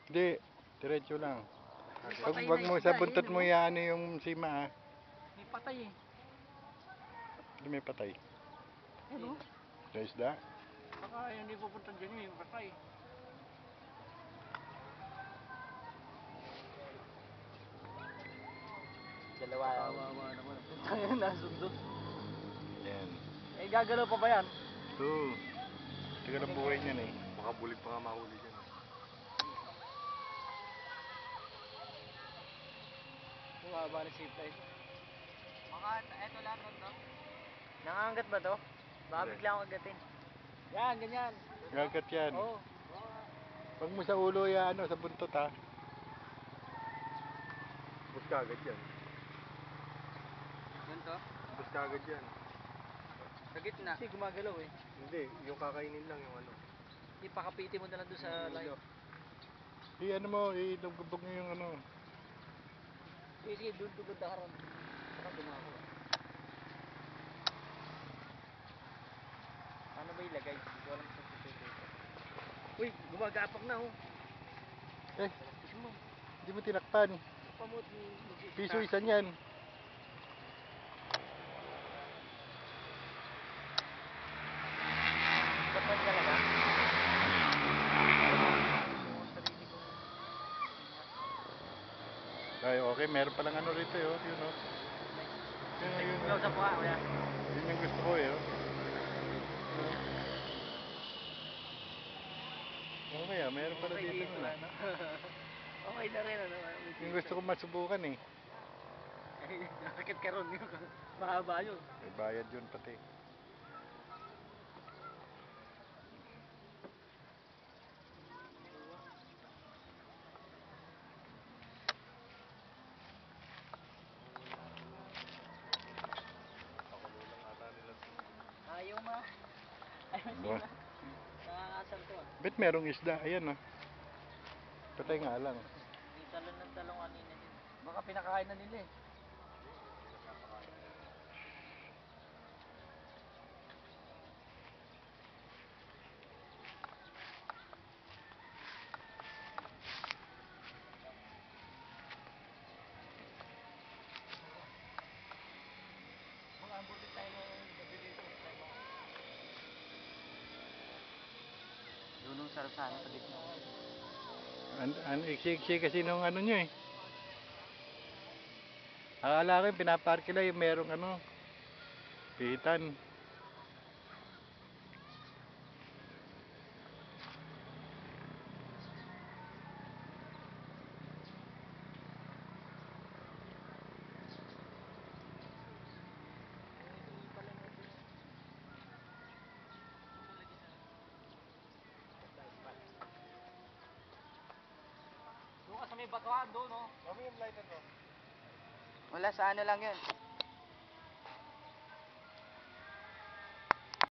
Hindi, diretso lang. May Wag, patay wag na mo isda, sa buntot mo oh. yan yung sima ah. May patay eh. Hindi may patay. Ano? Sa isda. Baka hindi pupunta dyan yung patay. Dalawa. Kawawa naman. Tayo nasundot. Yan. Eh gagalaw pa ba yan? Oo. Tagal ang buhay niyan eh. Baka bulig pa nga mahuli dyan. Bumaba na safe line. Mga, eto lang nun, no? Nangangagat ba to? Baka bigla akong agatin. Yan, ganyan. Gagat yan. Oo. Wag mo sa ulo yan, sa buntot ha. Bus kagad yan. Yan to? Bus kagad yan. Sa gitna. Kasi gumagalaw eh. Hindi, yung kakainin lang yung ano. Ipakapiti mo na lang doon sa line. Ano mo, ilugubog mo yung ano. Sige, doon tugod na karon. Saka dumako. Ano ba ilagay? Hindi ko alam kung dito. Uy, gumagapak na oh. Eh, hindi mo tinakpan. Pamot ni Piso isa niyan. Dapat talaga. Ay, okay, meron palang ano rito eh, oh. Yun oh. Yun, Close up mo ha, kuya. yun yung gusto ko eh, oh. Okay ah, meron pala Okay dito dito na. ano. Okay na rin ano. Yung gusto ko masubukan eh. Nakakit ka ron yun. Mahaba yun. May bayad yun pati. Ayaw ma. Ayaw Ba? sila. Nakakasal to ah. Bet merong isda, ayan ah. Patay nga lang. May talon ng talong kanina din. Baka pinakain na nila eh. Mga ambulit tayo ng gabi dito. Dunong sarap sana sa gitna. Iksi-iksi kasi nung ano nyo eh. Akala ko yung pinapark nila yung merong ano, pihitan. Doon ka sa may batuhan doon no. Wala sa ano lang yun.